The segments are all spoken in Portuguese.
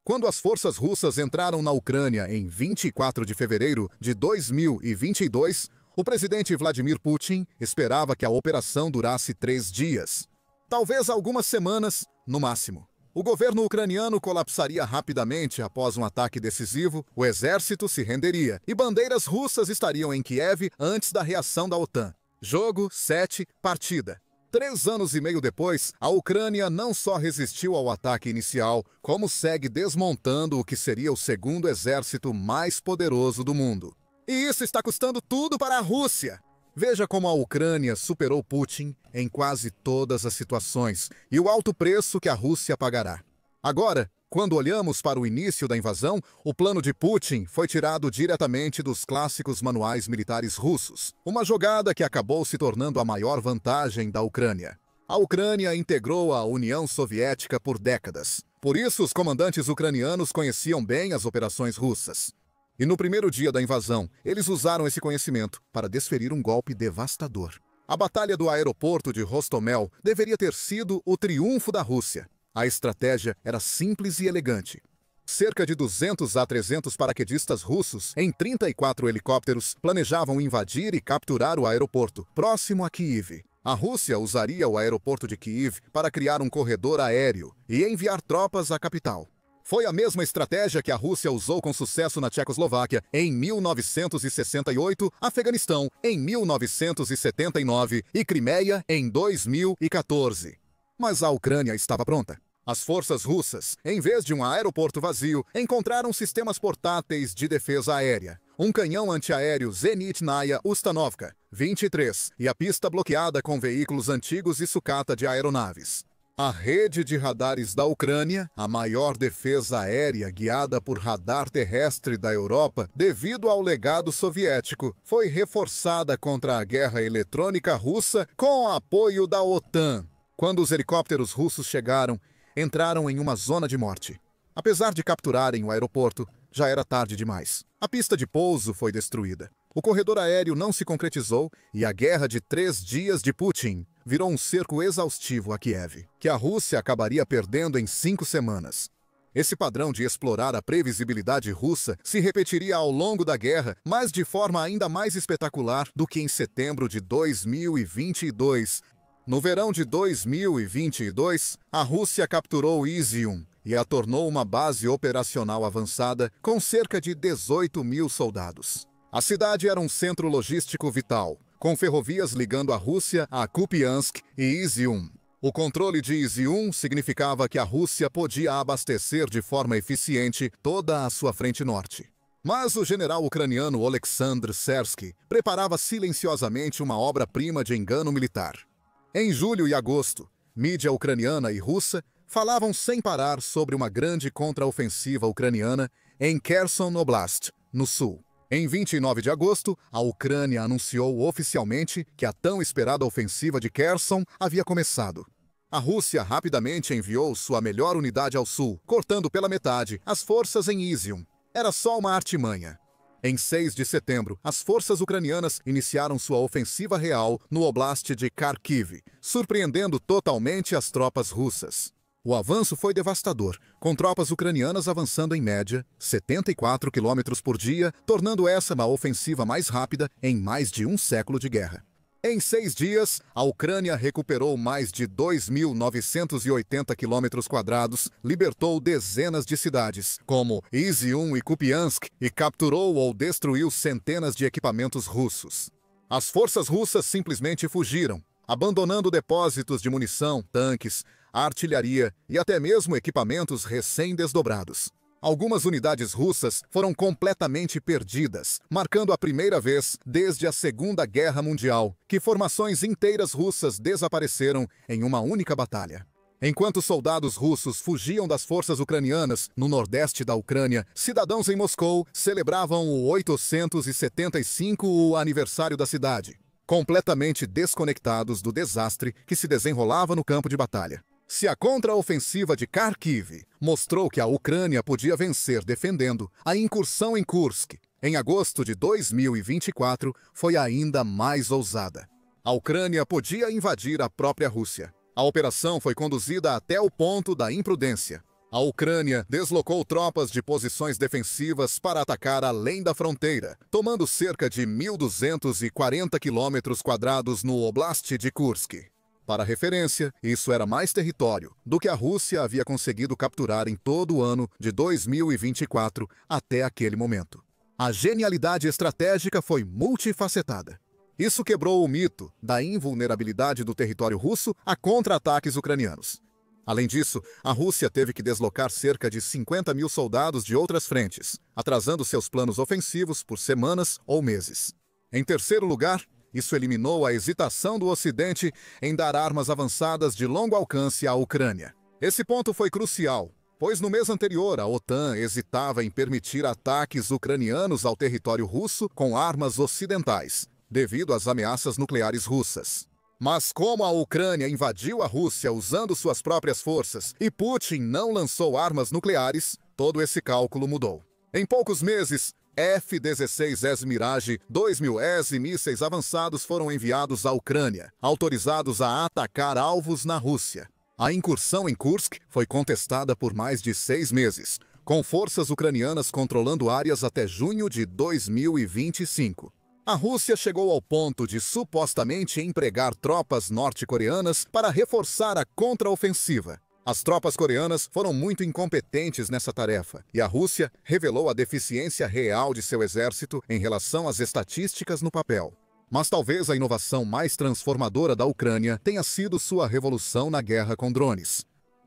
Quando as forças russas entraram na Ucrânia em 24 de fevereiro de 2022, o presidente Vladimir Putin esperava que a operação durasse 3 dias. Talvez algumas semanas, no máximo. O governo ucraniano colapsaria rapidamente após um ataque decisivo, o exército se renderia e bandeiras russas estariam em Kiev antes da reação da OTAN. Jogo 7, partida. 3 anos e meio depois, a Ucrânia não só resistiu ao ataque inicial, como segue desmontando o que seria o segundo exército mais poderoso do mundo. E isso está custando tudo para a Rússia. Veja como a Ucrânia superou Putin em quase todas as situações e o alto preço que a Rússia pagará. Agora, quando olhamos para o início da invasão, o plano de Putin foi tirado diretamente dos clássicos manuais militares russos, uma jogada que acabou se tornando a maior vantagem da Ucrânia. A Ucrânia integrou a União Soviética por décadas. Por isso, os comandantes ucranianos conheciam bem as operações russas. E no primeiro dia da invasão, eles usaram esse conhecimento para desferir um golpe devastador. A batalha do aeroporto de Hostomel deveria ter sido o triunfo da Rússia. A estratégia era simples e elegante. Cerca de 200 a 300 paraquedistas russos, em 34 helicópteros, planejavam invadir e capturar o aeroporto, próximo a Kiev. A Rússia usaria o aeroporto de Kiev para criar um corredor aéreo e enviar tropas à capital. Foi a mesma estratégia que a Rússia usou com sucesso na Tchecoslováquia em 1968, Afeganistão em 1979 e Crimeia em 2014. Mas a Ucrânia estava pronta. As forças russas, em vez de um aeroporto vazio, encontraram sistemas portáteis de defesa aérea, um canhão antiaéreo Zenit-Naya Ustanovka 23 e a pista bloqueada com veículos antigos e sucata de aeronaves. A rede de radares da Ucrânia, a maior defesa aérea guiada por radar terrestre da Europa, devido ao legado soviético, foi reforçada contra a guerra eletrônica russa com o apoio da OTAN. Quando os helicópteros russos chegaram, entraram em uma zona de morte. Apesar de capturarem o aeroporto, já era tarde demais. A pista de pouso foi destruída. O corredor aéreo não se concretizou e a guerra de 3 dias de Putin virou um cerco exaustivo a Kiev, que a Rússia acabaria perdendo em 5 semanas. Esse padrão de explorar a previsibilidade russa se repetiria ao longo da guerra, mas de forma ainda mais espetacular do que em setembro de 2022. No verão de 2022, a Rússia capturou Izium e a tornou uma base operacional avançada com cerca de 18 mil soldados. A cidade era um centro logístico vital, com ferrovias ligando a Rússia a Kupiansk e Izium. O controle de Izium significava que a Rússia podia abastecer de forma eficiente toda a sua frente norte. Mas o general ucraniano Oleksandr Sersky preparava silenciosamente uma obra-prima de engano militar. Em julho e agosto, mídia ucraniana e russa falavam sem parar sobre uma grande contraofensiva ucraniana em Kherson Oblast, no sul. Em 29 de agosto, a Ucrânia anunciou oficialmente que a tão esperada ofensiva de Kherson havia começado. A Rússia rapidamente enviou sua melhor unidade ao sul, cortando pela metade as forças em Izium. Era só uma artimanha. Em 6 de setembro, as forças ucranianas iniciaram sua ofensiva real no oblast de Kharkiv, surpreendendo totalmente as tropas russas. O avanço foi devastador, com tropas ucranianas avançando em média 74 km por dia, tornando essa a ofensiva mais rápida em mais de um século de guerra. Em 6 dias, a Ucrânia recuperou mais de 2.980 km², libertou dezenas de cidades, como Izium e Kupiansk, e capturou ou destruiu centenas de equipamentos russos. As forças russas simplesmente fugiram, abandonando depósitos de munição, tanques, artilharia e até mesmo equipamentos recém-desdobrados. Algumas unidades russas foram completamente perdidas, marcando a primeira vez desde a Segunda Guerra Mundial que formações inteiras russas desapareceram em uma única batalha. Enquanto soldados russos fugiam das forças ucranianas no nordeste da Ucrânia, cidadãos em Moscou celebravam o 875º aniversário da cidade, completamente desconectados do desastre que se desenrolava no campo de batalha. Se a contraofensiva de Kharkiv mostrou que a Ucrânia podia vencer defendendo, a incursão em Kursk, em agosto de 2024, foi ainda mais ousada. A Ucrânia podia invadir a própria Rússia. A operação foi conduzida até o ponto da imprudência. A Ucrânia deslocou tropas de posições defensivas para atacar além da fronteira, tomando cerca de 1.240 quilômetros quadrados no Oblast de Kursk. Para referência, isso era mais território do que a Rússia havia conseguido capturar em todo o ano de 2024 até aquele momento. A genialidade estratégica foi multifacetada. Isso quebrou o mito da invulnerabilidade do território russo a contra-ataques ucranianos. Além disso, a Rússia teve que deslocar cerca de 50 mil soldados de outras frentes, atrasando seus planos ofensivos por semanas ou meses. Em terceiro lugar, isso eliminou a hesitação do Ocidente em dar armas avançadas de longo alcance à Ucrânia. Esse ponto foi crucial, pois no mês anterior a OTAN hesitava em permitir ataques ucranianos ao território russo com armas ocidentais, devido às ameaças nucleares russas. Mas como a Ucrânia invadiu a Rússia usando suas próprias forças e Putin não lançou armas nucleares, todo esse cálculo mudou. Em poucos meses, F-16S Mirage 2000S e mísseis avançados foram enviados à Ucrânia, autorizados a atacar alvos na Rússia. A incursão em Kursk foi contestada por mais de 6 meses, com forças ucranianas controlando áreas até junho de 2025. A Rússia chegou ao ponto de supostamente empregar tropas norte-coreanas para reforçar a contraofensiva. As tropas coreanas foram muito incompetentes nessa tarefa, e a Rússia revelou a deficiência real de seu exército em relação às estatísticas no papel. Mas talvez a inovação mais transformadora da Ucrânia tenha sido sua revolução na guerra com drones.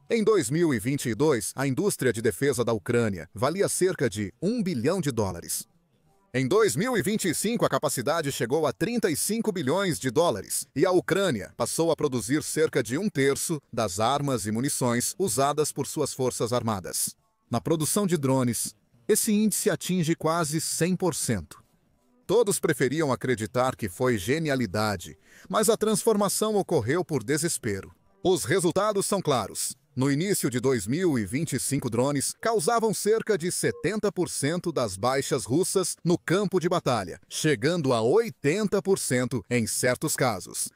Em 2022, a indústria de defesa da Ucrânia valia cerca de $1 bilhão. Em 2025, a capacidade chegou a $35 bilhões e a Ucrânia passou a produzir cerca de 1/3 das armas e munições usadas por suas forças armadas. Na produção de drones, esse índice atinge quase 100%. Todos preferiam acreditar que foi genialidade, mas a transformação ocorreu por desespero. Os resultados são claros. No início de 2025, drones causavam cerca de 70% das baixas russas no campo de batalha, chegando a 80% em certos casos.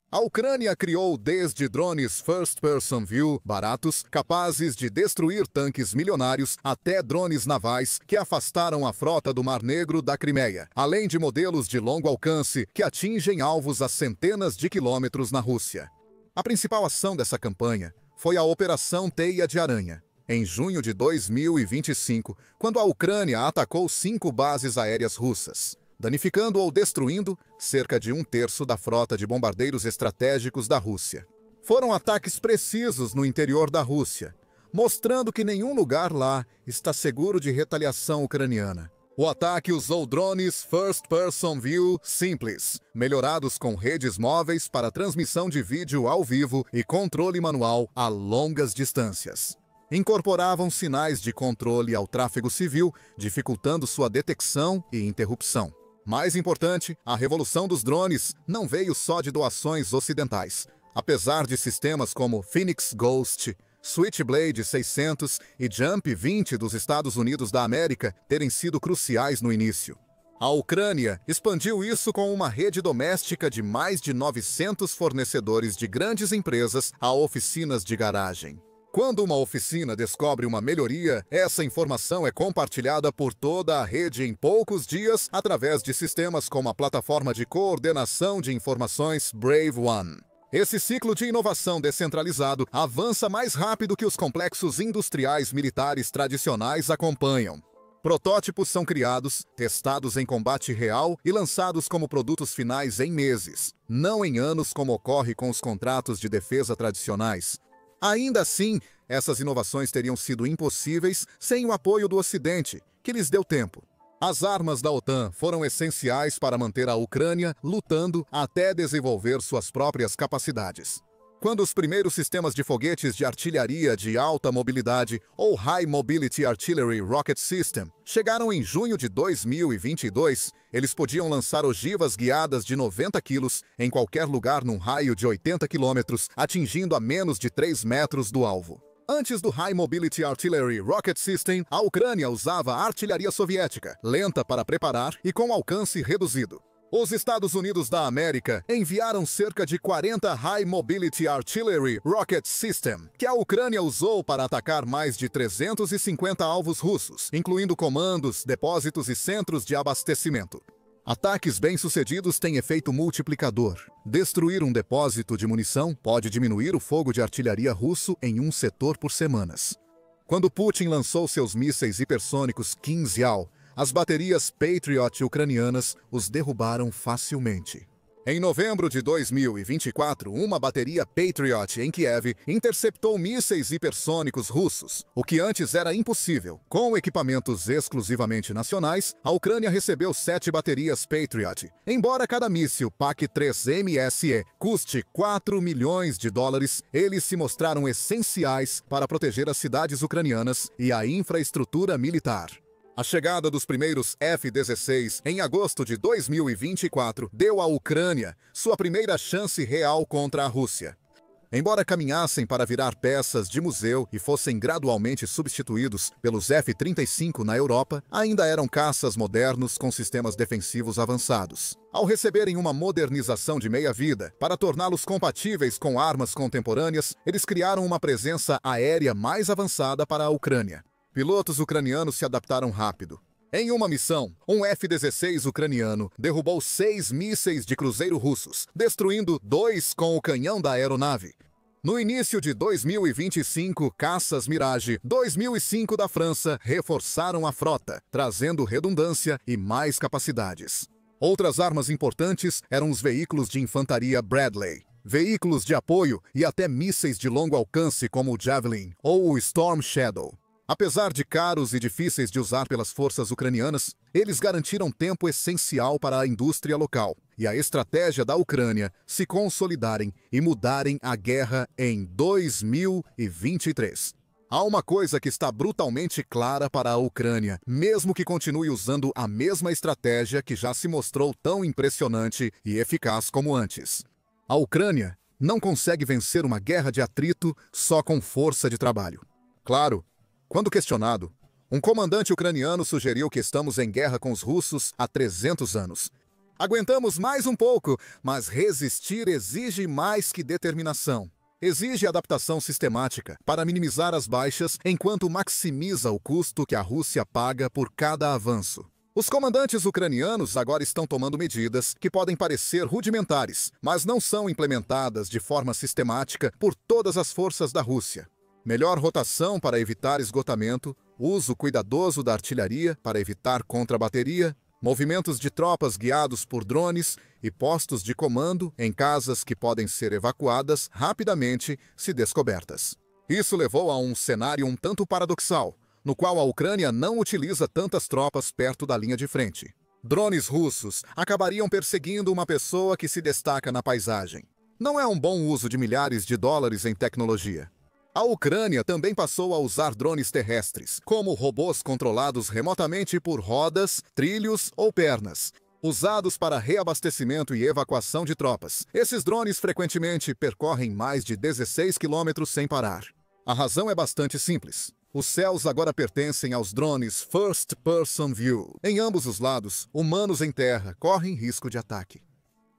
A Ucrânia criou desde drones first-person view baratos, capazes de destruir tanques milionários, até drones navais que afastaram a frota do Mar Negro da Crimeia, além de modelos de longo alcance que atingem alvos a centenas de quilômetros na Rússia. A principal ação dessa campanha foi a Operação Teia de Aranha, em junho de 2025, quando a Ucrânia atacou 5 bases aéreas russas, danificando ou destruindo cerca de 1/3 da frota de bombardeiros estratégicos da Rússia. Foram ataques precisos no interior da Rússia, mostrando que nenhum lugar lá está seguro de retaliação ucraniana. O ataque usou drones First Person View simples, melhorados com redes móveis para transmissão de vídeo ao vivo e controle manual a longas distâncias. Incorporavam sinais de controle ao tráfego civil, dificultando sua detecção e interrupção. Mais importante, a revolução dos drones não veio só de doações ocidentais. Apesar de sistemas como Phoenix Ghost, Switchblade 600 e Jump 20 dos Estados Unidos da América terem sido cruciais no início. A Ucrânia expandiu isso com uma rede doméstica de mais de 900 fornecedores de grandes empresas a oficinas de garagem. Quando uma oficina descobre uma melhoria, essa informação é compartilhada por toda a rede em poucos dias através de sistemas como a plataforma de coordenação de informações Brave One. Esse ciclo de inovação descentralizado avança mais rápido que os complexos industriais militares tradicionais acompanham. Protótipos são criados, testados em combate real e lançados como produtos finais em meses, não em anos como ocorre com os contratos de defesa tradicionais. Ainda assim, essas inovações teriam sido impossíveis sem o apoio do Ocidente, que lhes deu tempo. As armas da OTAN foram essenciais para manter a Ucrânia lutando até desenvolver suas próprias capacidades. Quando os primeiros sistemas de foguetes de artilharia de alta mobilidade, ou High Mobility Artillery Rocket System, chegaram em junho de 2022, eles podiam lançar ogivas guiadas de 90 quilos em qualquer lugar num raio de 80 quilômetros, atingindo a menos de 3 metros do alvo. Antes do High Mobility Artillery Rocket System, a Ucrânia usava a artilharia soviética, lenta para preparar e com alcance reduzido. Os Estados Unidos da América enviaram cerca de 40 High Mobility Artillery Rocket System, que a Ucrânia usou para atacar mais de 350 alvos russos, incluindo comandos, depósitos e centros de abastecimento. Ataques bem-sucedidos têm efeito multiplicador. Destruir um depósito de munição pode diminuir o fogo de artilharia russo em um setor por semanas. Quando Putin lançou seus mísseis hipersônicos Kinzhal, as baterias Patriot ucranianas os derrubaram facilmente. Em novembro de 2024, uma bateria Patriot em Kiev interceptou mísseis hipersônicos russos, o que antes era impossível. Com equipamentos exclusivamente nacionais, a Ucrânia recebeu 7 baterias Patriot. Embora cada míssil PAC-3 custe $4 milhões, eles se mostraram essenciais para proteger as cidades ucranianas e a infraestrutura militar. A chegada dos primeiros F-16 em agosto de 2024 deu à Ucrânia sua primeira chance real contra a Rússia. Embora caminhassem para virar peças de museu e fossem gradualmente substituídos pelos F-35 na Europa, ainda eram caças modernos com sistemas defensivos avançados. Ao receberem uma modernização de meia-vida para torná-los compatíveis com armas contemporâneas, eles criaram uma presença aérea mais avançada para a Ucrânia. Pilotos ucranianos se adaptaram rápido. Em uma missão, um F-16 ucraniano derrubou 6 mísseis de cruzeiro russos, destruindo 2 com o canhão da aeronave. No início de 2025, caças Mirage 2005 da França reforçaram a frota, trazendo redundância e mais capacidades. Outras armas importantes eram os veículos de infantaria Bradley, veículos de apoio e até mísseis de longo alcance como o Javelin ou o Storm Shadow. Apesar de caros e difíceis de usar pelas forças ucranianas, eles garantiram tempo essencial para a indústria local e a estratégia da Ucrânia se consolidarem e mudarem a guerra em 2023. Há uma coisa que está brutalmente clara para a Ucrânia, mesmo que continue usando a mesma estratégia que já se mostrou tão impressionante e eficaz como antes. A Ucrânia não consegue vencer uma guerra de atrito só com força de trabalho. Claro, quando questionado, um comandante ucraniano sugeriu que estamos em guerra com os russos há 300 anos. Aguentamos mais um pouco, mas resistir exige mais que determinação. Exige adaptação sistemática para minimizar as baixas enquanto maximiza o custo que a Rússia paga por cada avanço. Os comandantes ucranianos agora estão tomando medidas que podem parecer rudimentares, mas não são implementadas de forma sistemática por todas as forças da Rússia. Melhor rotação para evitar esgotamento, uso cuidadoso da artilharia para evitar contrabateria, movimentos de tropas guiados por drones e postos de comando em casas que podem ser evacuadas rapidamente se descobertas. Isso levou a um cenário um tanto paradoxal, no qual a Ucrânia não utiliza tantas tropas perto da linha de frente. Drones russos acabariam perseguindo uma pessoa que se destaca na paisagem. Não é um bom uso de milhares de dólares em tecnologia. A Ucrânia também passou a usar drones terrestres, como robôs controlados remotamente por rodas, trilhos ou pernas, usados para reabastecimento e evacuação de tropas. Esses drones frequentemente percorrem mais de 16 quilômetros sem parar. A razão é bastante simples. Os céus agora pertencem aos drones First Person View. Em ambos os lados, humanos em terra correm risco de ataque.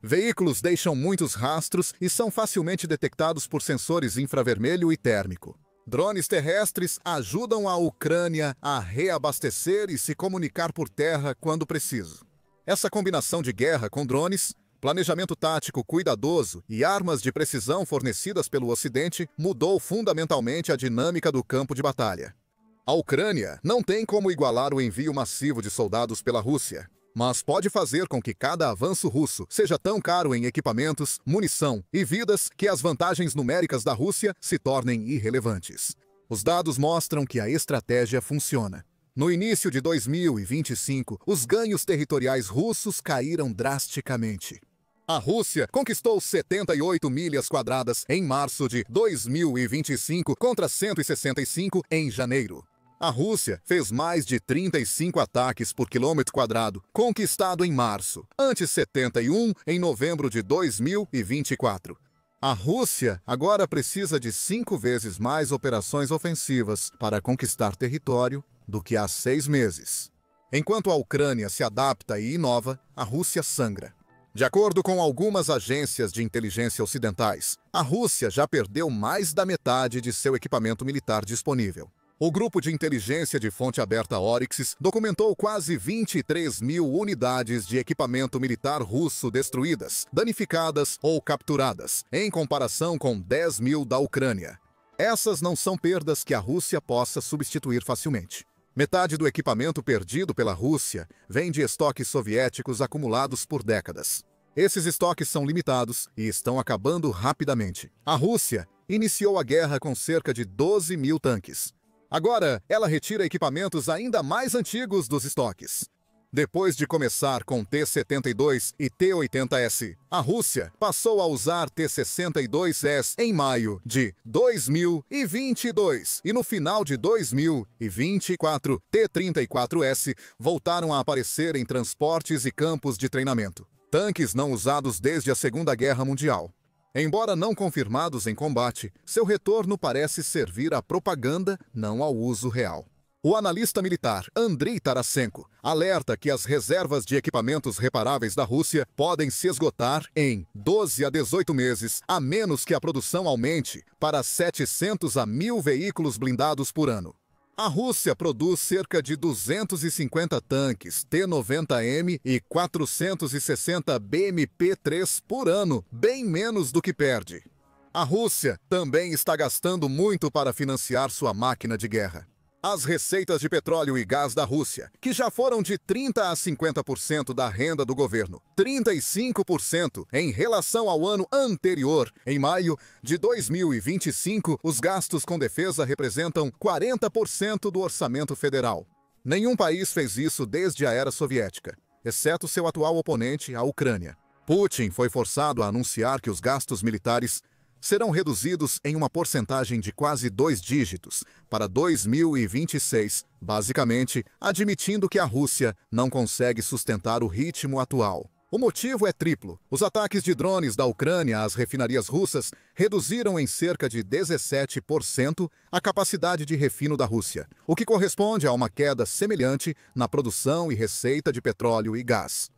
Veículos deixam muitos rastros e são facilmente detectados por sensores infravermelho e térmico. Drones terrestres ajudam a Ucrânia a reabastecer e se comunicar por terra quando preciso. Essa combinação de guerra com drones, planejamento tático cuidadoso e armas de precisão fornecidas pelo Ocidente mudou fundamentalmente a dinâmica do campo de batalha. A Ucrânia não tem como igualar o envio massivo de soldados pela Rússia, mas pode fazer com que cada avanço russo seja tão caro em equipamentos, munição e vidas que as vantagens numéricas da Rússia se tornem irrelevantes. Os dados mostram que a estratégia funciona. No início de 2025, os ganhos territoriais russos caíram drasticamente. A Rússia conquistou 78 milhas quadradas em março de 2025 contra 165 em janeiro. A Rússia fez mais de 35 ataques por quilômetro quadrado, conquistado em março, antes 71 em novembro de 2024. A Rússia agora precisa de 5 vezes mais operações ofensivas para conquistar território do que há 6 meses. Enquanto a Ucrânia se adapta e inova, a Rússia sangra. De acordo com algumas agências de inteligência ocidentais, a Rússia já perdeu mais da metade de seu equipamento militar disponível. O grupo de inteligência de fonte aberta Oryx documentou quase 23 mil unidades de equipamento militar russo destruídas, danificadas ou capturadas, em comparação com 10 mil da Ucrânia. Essas não são perdas que a Rússia possa substituir facilmente. Metade do equipamento perdido pela Rússia vem de estoques soviéticos acumulados por décadas. Esses estoques são limitados e estão acabando rapidamente. A Rússia iniciou a guerra com cerca de 12 mil tanques. Agora, ela retira equipamentos ainda mais antigos dos estoques. Depois de começar com T-72 e T-80S, a Rússia passou a usar T-62S em maio de 2022 e no final de 2024, T-34S voltaram a aparecer em transportes e campos de treinamento. Tanques não usados desde a Segunda Guerra Mundial. Embora não confirmados em combate, seu retorno parece servir à propaganda, não ao uso real. O analista militar Andriy Tarasenko alerta que as reservas de equipamentos reparáveis da Rússia podem se esgotar em 12 a 18 meses, a menos que a produção aumente para 700 a 1.000 veículos blindados por ano. A Rússia produz cerca de 250 tanques T-90M e 460 BMP-3 por ano, bem menos do que perde. A Rússia também está gastando muito para financiar sua máquina de guerra. As receitas de petróleo e gás da Rússia, que já foram de 30% a 50% da renda do governo, 35% em relação ao ano anterior. Em maio de 2025, os gastos com defesa representam 40% do orçamento federal. Nenhum país fez isso desde a era soviética, exceto seu atual oponente, a Ucrânia. Putin foi forçado a anunciar que os gastos militares serão reduzidos em uma porcentagem de quase 2 dígitos para 2026, basicamente admitindo que a Rússia não consegue sustentar o ritmo atual. O motivo é triplo. Os ataques de drones da Ucrânia às refinarias russas reduziram em cerca de 17% a capacidade de refino da Rússia, o que corresponde a uma queda semelhante na produção e receita de petróleo e gás.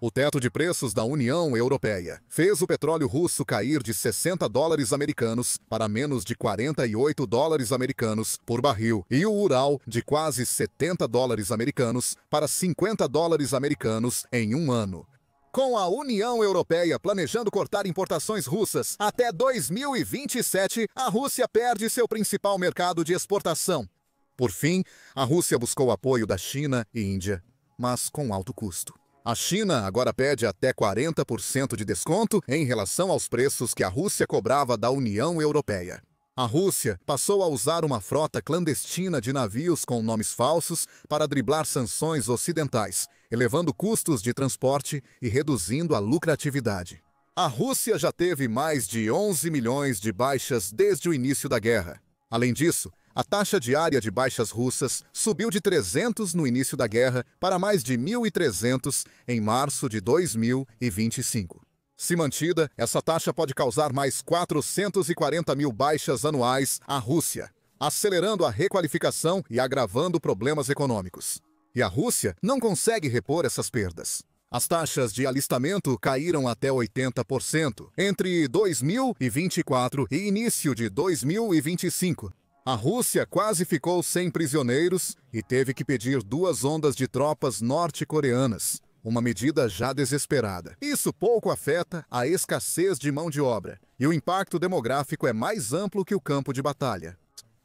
O teto de preços da União Europeia fez o petróleo russo cair de $60 para menos de $48 por barril e o Ural de quase $70 para $50 em um ano. Com a União Europeia planejando cortar importações russas até 2027, a Rússia perde seu principal mercado de exportação. Por fim, a Rússia buscou apoio da China e Índia, mas com alto custo. A China agora pede até 40% de desconto em relação aos preços que a Rússia cobrava da União Europeia. A Rússia passou a usar uma frota clandestina de navios com nomes falsos para driblar sanções ocidentais, elevando custos de transporte e reduzindo a lucratividade. A Rússia já teve mais de 11 milhões de baixas desde o início da guerra. Além disso, a taxa diária de baixas russas subiu de 300 no início da guerra para mais de 1.300 em março de 2025. Se mantida, essa taxa pode causar mais 440 mil baixas anuais à Rússia, acelerando a requalificação e agravando problemas econômicos. E a Rússia não consegue repor essas perdas. As taxas de alistamento caíram até 80% entre 2024 e início de 2025. A Rússia quase ficou sem prisioneiros e teve que pedir 2 ondas de tropas norte-coreanas, uma medida já desesperada. Isso pouco afeta a escassez de mão de obra, e o impacto demográfico é mais amplo que o campo de batalha.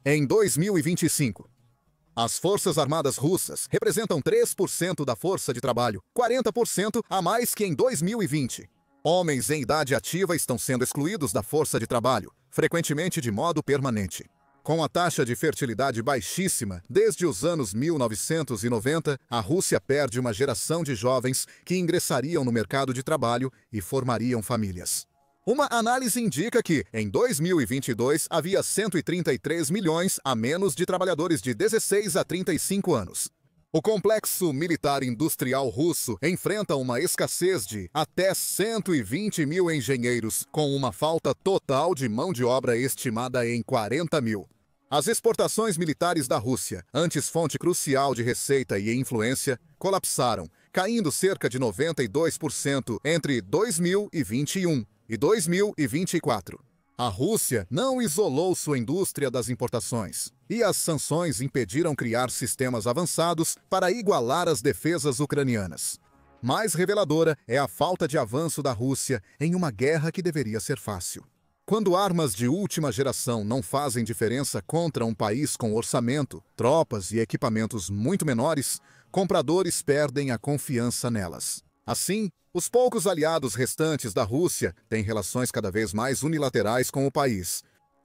Em 2025, as Forças Armadas Russas representam 3% da força de trabalho, 40% a mais que em 2020. Homens em idade ativa estão sendo excluídos da força de trabalho, frequentemente de modo permanente. Com a taxa de fertilidade baixíssima desde os anos 1990, a Rússia perde uma geração de jovens que ingressariam no mercado de trabalho e formariam famílias. Uma análise indica que, em 2022, havia 133 milhões a menos de trabalhadores de 16 a 35 anos. O complexo militar industrial russo enfrenta uma escassez de até 120 mil engenheiros, com uma falta total de mão de obra estimada em 40 mil. As exportações militares da Rússia, antes fonte crucial de receita e influência, colapsaram, caindo cerca de 92% entre 2021 e 2024. A Rússia não isolou sua indústria das importações, e as sanções impediram criar sistemas avançados para igualar as defesas ucranianas. Mais reveladora é a falta de avanço da Rússia em uma guerra que deveria ser fácil. Quando armas de última geração não fazem diferença contra um país com orçamento, tropas e equipamentos muito menores, compradores perdem a confiança nelas. Assim, os poucos aliados restantes da Rússia têm relações cada vez mais unilaterais com o país.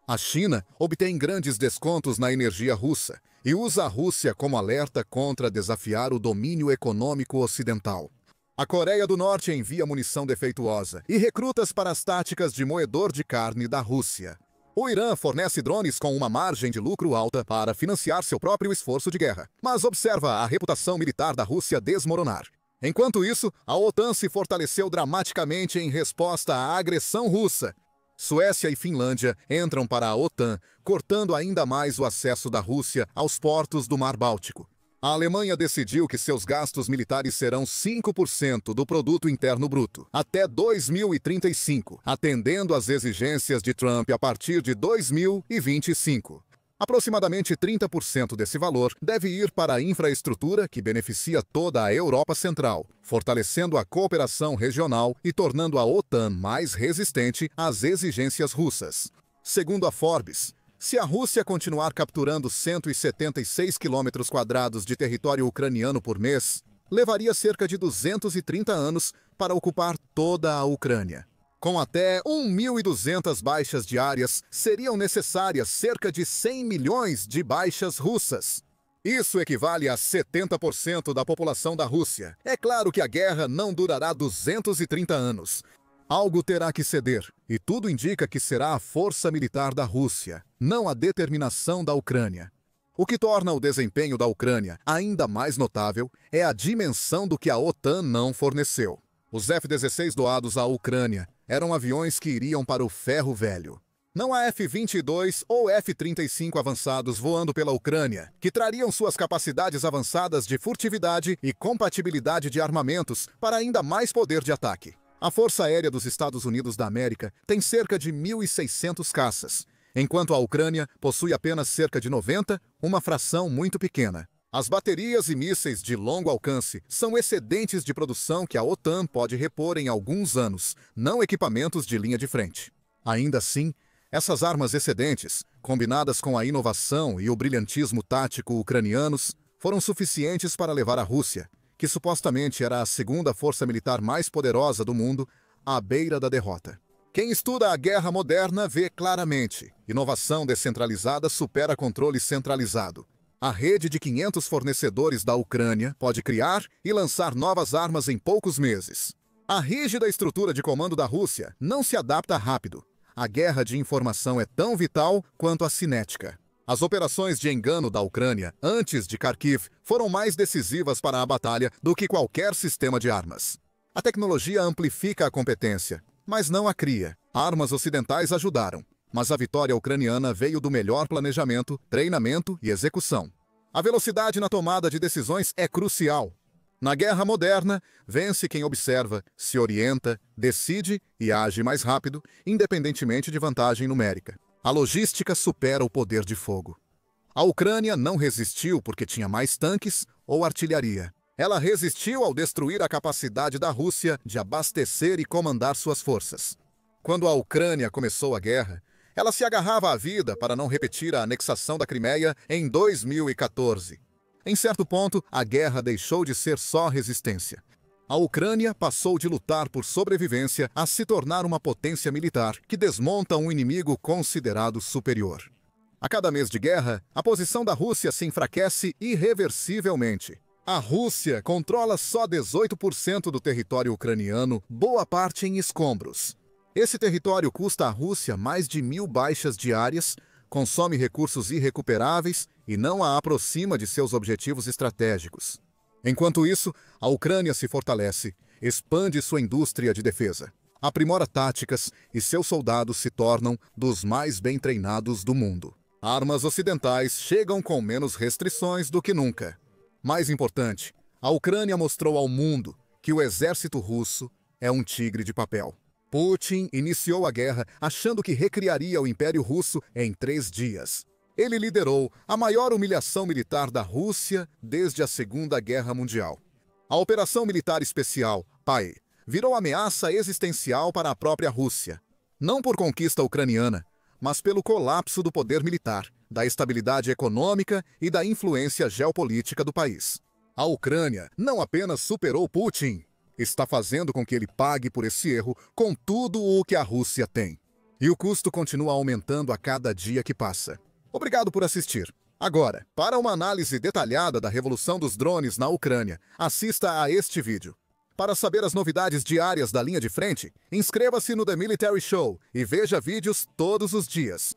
A China obtém grandes descontos na energia russa e usa a Rússia como alerta contra desafiar o domínio econômico ocidental. A Coreia do Norte envia munição defeituosa e recrutas para as táticas de moedor de carne da Rússia. O Irã fornece drones com uma margem de lucro alta para financiar seu próprio esforço de guerra, mas observa a reputação militar da Rússia desmoronar. Enquanto isso, a OTAN se fortaleceu dramaticamente em resposta à agressão russa. Suécia e Finlândia entram para a OTAN, cortando ainda mais o acesso da Rússia aos portos do Mar Báltico. A Alemanha decidiu que seus gastos militares serão 5% do produto interno bruto até 2035, atendendo às exigências de Trump a partir de 2025. Aproximadamente 30% desse valor deve ir para a infraestrutura que beneficia toda a Europa Central, fortalecendo a cooperação regional e tornando a OTAN mais resistente às exigências russas. Segundo a Forbes, se a Rússia continuar capturando 176 km² de território ucraniano por mês, levaria cerca de 230 anos para ocupar toda a Ucrânia. Com até 1.200 baixas diárias, seriam necessárias cerca de 100 milhões de baixas russas. Isso equivale a 70% da população da Rússia. É claro que a guerra não durará 230 anos. Algo terá que ceder, e tudo indica que será a força militar da Rússia, não a determinação da Ucrânia. O que torna o desempenho da Ucrânia ainda mais notável é a dimensão do que a OTAN não forneceu. Os F-16 doados à Ucrânia eram aviões que iriam para o ferro velho. Não há F-22 ou F-35 avançados voando pela Ucrânia, que trariam suas capacidades avançadas de furtividade e compatibilidade de armamentos para ainda mais poder de ataque. A Força Aérea dos Estados Unidos da América tem cerca de 1.600 caças, enquanto a Ucrânia possui apenas cerca de 90, uma fração muito pequena. As baterias e mísseis de longo alcance são excedentes de produção que a OTAN pode repor em alguns anos, não equipamentos de linha de frente. Ainda assim, essas armas excedentes, combinadas com a inovação e o brilhantismo tático ucranianos, foram suficientes para levar a Rússia, que supostamente era a segunda força militar mais poderosa do mundo, à beira da derrota. Quem estuda a guerra moderna vê claramente: inovação descentralizada supera controle centralizado. A rede de 500 fornecedores da Ucrânia pode criar e lançar novas armas em poucos meses. A rígida estrutura de comando da Rússia não se adapta rápido. A guerra de informação é tão vital quanto a cinética. As operações de engano da Ucrânia, antes de Kharkiv, foram mais decisivas para a batalha do que qualquer sistema de armas. A tecnologia amplifica a competência, mas não a cria. Armas ocidentais ajudaram, mas a vitória ucraniana veio do melhor planejamento, treinamento e execução. A velocidade na tomada de decisões é crucial. Na guerra moderna, vence quem observa, se orienta, decide e age mais rápido, independentemente de vantagem numérica. A logística supera o poder de fogo. A Ucrânia não resistiu porque tinha mais tanques ou artilharia. Ela resistiu ao destruir a capacidade da Rússia de abastecer e comandar suas forças. Quando a Ucrânia começou a guerra, ela se agarrava à vida para não repetir a anexação da Crimeia em 2014. Em certo ponto, a guerra deixou de ser só resistência. A Ucrânia passou de lutar por sobrevivência a se tornar uma potência militar que desmonta um inimigo considerado superior. A cada mês de guerra, a posição da Rússia se enfraquece irreversivelmente. A Rússia controla só 18% do território ucraniano, boa parte em escombros. Esse território custa à Rússia mais de 1.000 baixas diárias, consome recursos irrecuperáveis e não a aproxima de seus objetivos estratégicos. Enquanto isso, a Ucrânia se fortalece, expande sua indústria de defesa, aprimora táticas e seus soldados se tornam dos mais bem treinados do mundo. Armas ocidentais chegam com menos restrições do que nunca. Mais importante, A Ucrânia mostrou ao mundo que o exército russo é um tigre de papel. Putin iniciou a guerra achando que recriaria o Império Russo em 3 dias. Ele liderou a maior humilhação militar da Rússia desde a Segunda Guerra Mundial. A Operação Militar Especial, PAE, virou ameaça existencial para a própria Rússia. Não por conquista ucraniana, mas pelo colapso do poder militar, da estabilidade econômica e da influência geopolítica do país. A Ucrânia não apenas superou Putin, está fazendo com que ele pague por esse erro com tudo o que a Rússia tem. E o custo continua aumentando a cada dia que passa. Obrigado por assistir. Agora, para uma análise detalhada da revolução dos drones na Ucrânia, assista a este vídeo. Para saber as novidades diárias da linha de frente, inscreva-se no The Military Show e veja vídeos todos os dias.